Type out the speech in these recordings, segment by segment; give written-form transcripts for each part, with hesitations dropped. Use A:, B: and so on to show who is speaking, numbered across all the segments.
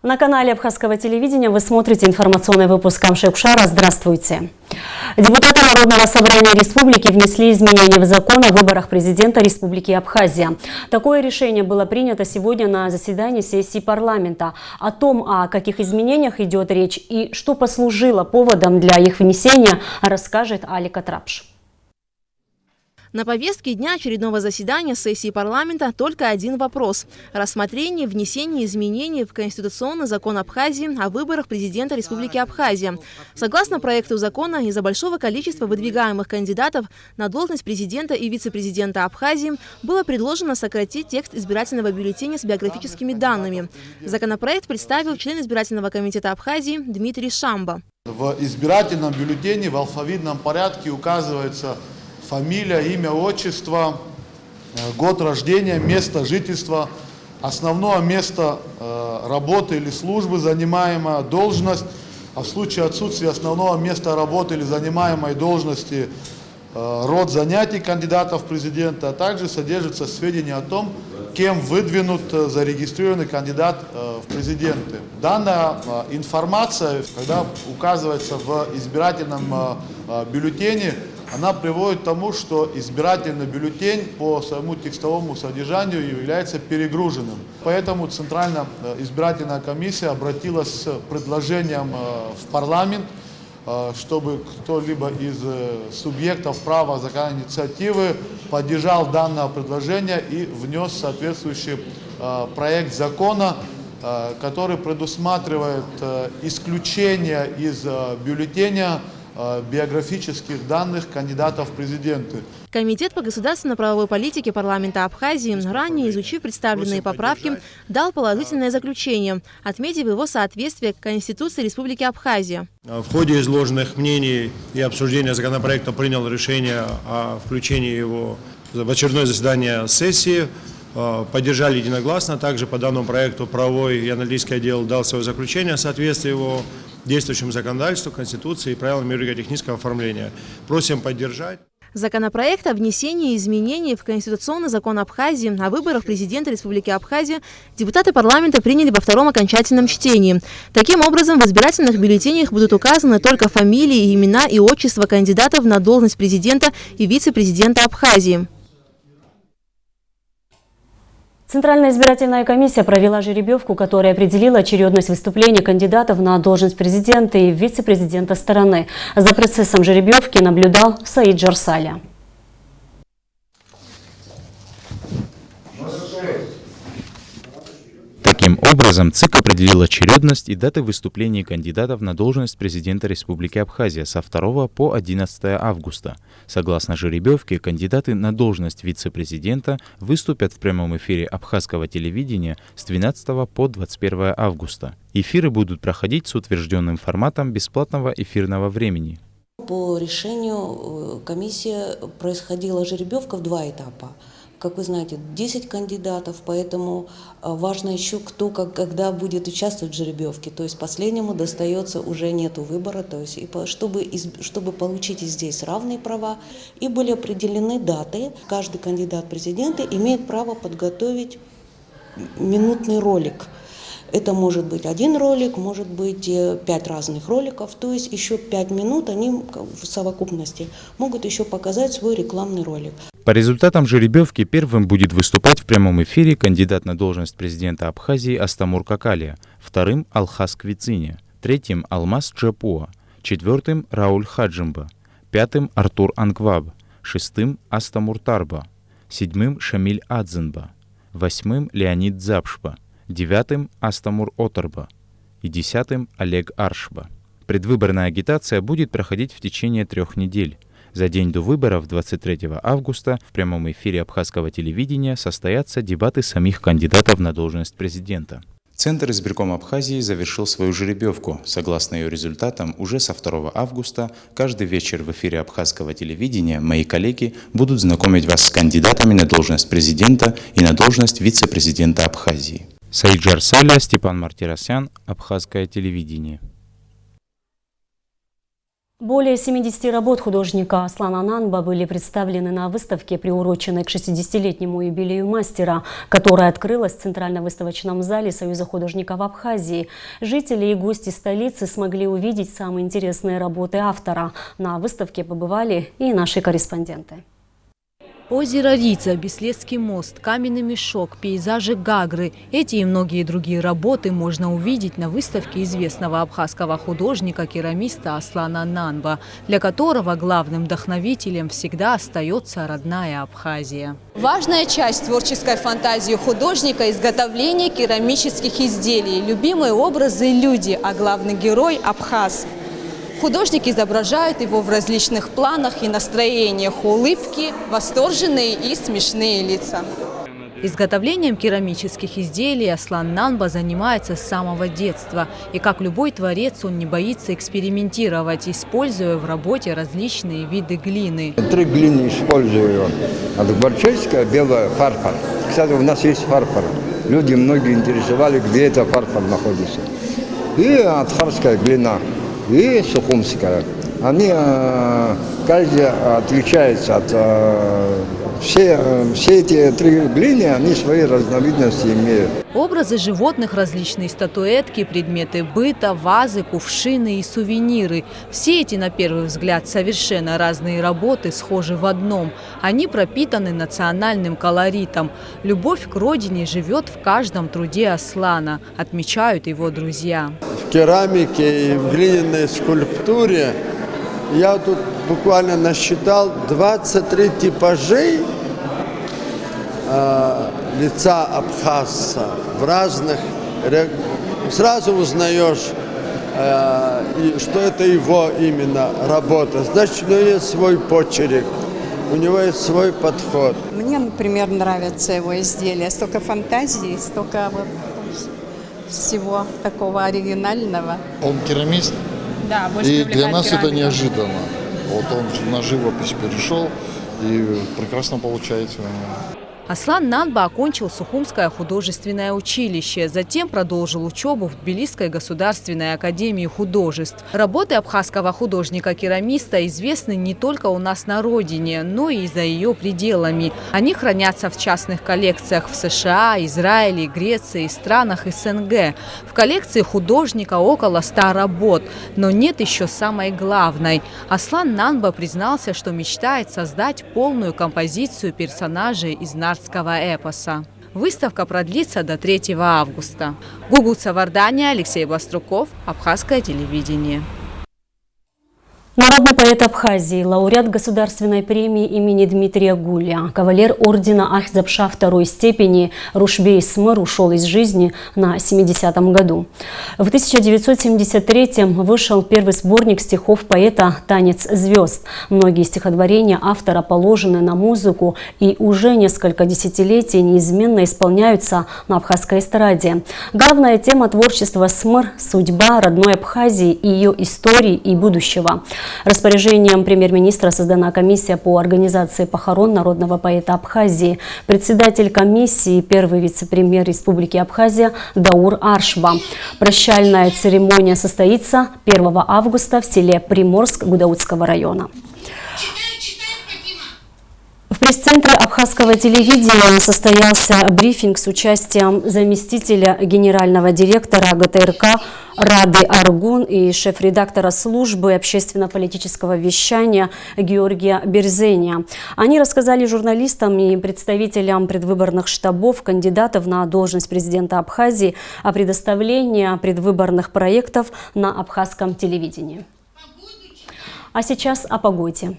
A: На канале Абхазского телевидения вы смотрите информационный выпуск Камши-Укшара. Здравствуйте. Депутаты Народного собрания Республики внесли изменения в закон о выборах президента Республики Абхазия. Такое решение было принято сегодня на заседании сессии парламента. О том, о каких изменениях идет речь и что послужило поводом для их внесения, расскажет Алика Трапш.
B: На повестке дня очередного заседания сессии парламента только один вопрос – рассмотрение внесения изменений в Конституционный закон Абхазии о выборах президента Республики Абхазия. Согласно проекту закона, из-за большого количества выдвигаемых кандидатов на должность президента и вице-президента Абхазии было предложено сократить текст избирательного бюллетеня с биографическими данными. Законопроект представил член избирательного комитета Абхазии Дмитрий Шамба.
C: В избирательном бюллетене в алфавитном порядке указывается фамилия, имя, отчество, год рождения, место жительства, основное место работы или службы, занимаемая должность, а в случае отсутствия основного места работы или занимаемой должности род занятий кандидатов в президента, а также содержатся сведения о том, кем выдвинут зарегистрированный кандидат в президенты. Данная информация, когда указывается в избирательном бюллетене, она приводит к тому, что избирательный бюллетень по своему текстовому содержанию является перегруженным. Поэтому Центральная избирательная комиссия обратилась с предложением в парламент, чтобы кто-либо из субъектов права законодательной инициативы поддержал данное предложение и внес соответствующий проект закона, который предусматривает исключение из бюллетеня биографических данных кандидатов в президенты.
B: Комитет по государственно-правовой политике парламента Абхазии, ранее изучив представленные поправки, дал положительное заключение, отметив его соответствие к Конституции Республики Абхазия.
D: В ходе изложенных мнений и обсуждения законопроекта принял решение о включении его в очередное заседание сессии. Поддержали единогласно. Также по данному проекту правовой и аналитический отдел дал свое заключение о соответствии его действующему законодательству, Конституции и правилам юридико-технического оформления. Просим поддержать.
B: Законопроект о внесении изменений в Конституционный закон Абхазии о выборах президента Республики Абхазия депутаты парламента приняли во втором окончательном чтении. Таким образом, в избирательных бюллетенях будут указаны только фамилии, имена и отчества кандидатов на должность президента и вице-президента Абхазии.
A: Центральная избирательная комиссия провела жеребьевку, которая определила очередность выступления кандидатов на должность президента и вице-президента стороны. За процессом жеребьевки наблюдал Саид Джарсаля.
E: Таким образом, ЦИК определил очередность и даты выступлений кандидатов на должность президента Республики Абхазия со 2 по 11 августа. Согласно жеребьевке, кандидаты на должность вице-президента выступят в прямом эфире Абхазского телевидения с 12 по 21 августа. Эфиры будут проходить с утвержденным форматом бесплатного эфирного времени.
F: По решению комиссии происходила жеребьевка в 2 этапа. Как вы знаете, 10 кандидатов, поэтому важно еще кто, когда будет участвовать в жеребьевке. То есть последнему достается, уже нету выбора, то есть чтобы получить и здесь равные права. И были определены даты. Каждый кандидат в президенты имеет право подготовить минутный ролик. Это может быть один ролик, может быть 5 разных роликов, то есть еще 5 минут они в совокупности могут еще показать свой рекламный ролик.
E: По результатам жеребьевки первым будет выступать в прямом эфире кандидат на должность президента Абхазии Астамур Какалия, вторым – Алхас Квициня, третьим – Алмаз Джапуа, четвертым – Рауль Хаджимба, пятым – Артур Анкваб, шестым – Астамур Тарба, седьмым – Шамиль Адзенба, восьмым – Леонид Запшба, девятым – Астамур Отарба и 10-м – Олег Аршба. Предвыборная агитация будет проходить в течение 3 недель. За день до выборов, 23 августа, в прямом эфире Абхазского телевидения состоятся дебаты самих кандидатов на должность президента. Центр избиркома Абхазии завершил свою жеребьевку. Согласно ее результатам, уже со 2 августа каждый вечер в эфире Абхазского телевидения мои коллеги будут знакомить вас с кандидатами на должность президента и на должность вице-президента Абхазии. Саид Джарсаля, Степан Мартиросян, Абхазское телевидение.
A: Более 70 работ художника Аслана Нанба были представлены на выставке, приуроченной к 60-летнему юбилею мастера, которая открылась в Центральном выставочном зале Союза художников Абхазии. Жители и гости столицы смогли увидеть самые интересные работы автора. На выставке побывали и наши корреспонденты.
G: Озеро Рица, Беследский мост, каменный мешок, пейзажи Гагры. Эти и многие другие работы можно увидеть на выставке известного абхазского художника-керамиста Аслана Нанба, для которого главным вдохновителем всегда остается родная Абхазия.
H: Важная часть творческой фантазии художника – изготовление керамических изделий. Любимые образы – люди, а главный герой – абхаз. Художник изображает его в различных планах и настроениях – улыбки, восторженные и смешные лица.
G: Изготовлением керамических изделий Аслан Нанба занимается с самого детства. И как любой творец, он не боится экспериментировать, используя в работе различные виды глины.
I: 3 глины использую. Борчевская, белая, фарфор. Кстати, у нас есть фарфор. Люди многие интересовали, где этот фарфор находится. И адхарская глина. И сухумская. Они каждая отличается от... Все эти 3 глины, они свои разновидности имеют.
G: Образы животных, различные статуэтки, предметы быта, вазы, кувшины и сувениры. Все эти, на первый взгляд, совершенно разные работы схожи в одном. Они пропитаны национальным колоритом. Любовь к родине живет в каждом труде Аслана, отмечают его друзья.
J: В керамике и в глиняной скульптуре я тут буквально насчитал 23 типажей лица абхазца в разных. Сразу узнаешь, что это его именно работа. Значит, у него есть свой почерк, у него есть свой подход.
K: Мне, например, нравятся его изделия. Столько фантазии, столько вот всего такого оригинального.
L: Он керамист, да, и для нас керамика. Это неожиданно. Вот он на живопись перешел, и прекрасно получается у него.
G: Аслан Нанба окончил Сухумское художественное училище, затем продолжил учебу в Тбилисской государственной академии художеств. Работы абхазского художника-керамиста известны не только у нас на родине, но и за ее пределами. Они хранятся в частных коллекциях в США, Израиле, Греции и странах СНГ. В коллекции художника около 100 работ, но нет еще самой главной. Аслан Нанба признался, что мечтает создать полную композицию персонажей из нардского эпоса. Выставка продлится до 3 августа. Гугуца Вардания, Алексей Баструков, Абхазское телевидение.
A: Народный поэт Абхазии, лауреат государственной премии имени Дмитрия Гулия, кавалер ордена Ахзапша второй степени Рушбей Смыр ушел из жизни на 70-м году. В 1973-м вышел первый сборник стихов поэта «Танец звезд». Многие стихотворения автора положены на музыку и уже несколько десятилетий неизменно исполняются на абхазской эстраде. Главная тема творчества Смыр – судьба родной Абхазии и ее истории и будущего. Распоряжением премьер-министра создана комиссия по организации похорон народного поэта Абхазии. Председатель комиссии – первый вице-премьер Республики Абхазия Даур Аршба. Прощальная церемония состоится 1 августа в селе Приморск Гудаутского района. В пресс-центре абхазского телевидения состоялся брифинг с участием заместителя генерального директора ГТРК Рады Аргун и шеф-редактора службы общественно-политического вещания Георгия Берзеня. Они рассказали журналистам и представителям предвыборных штабов кандидатов на должность президента Абхазии о предоставлении предвыборных проектов на абхазском телевидении. А сейчас о погоде.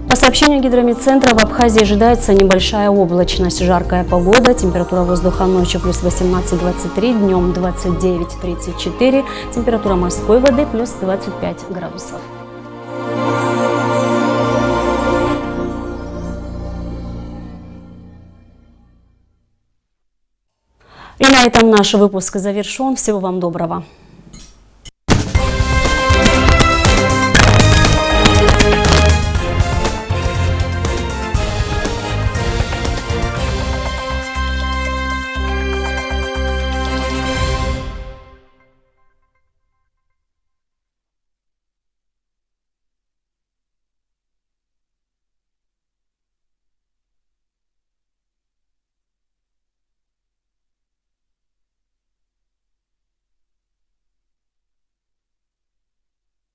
A: По сообщению гидромедцентра, в Абхазии ожидается небольшая облачность, жаркая погода, температура воздуха ночью плюс 18-23, днем 29-34, температура морской воды плюс 25 градусов. И на этом наш выпуск завершен. Всего вам доброго.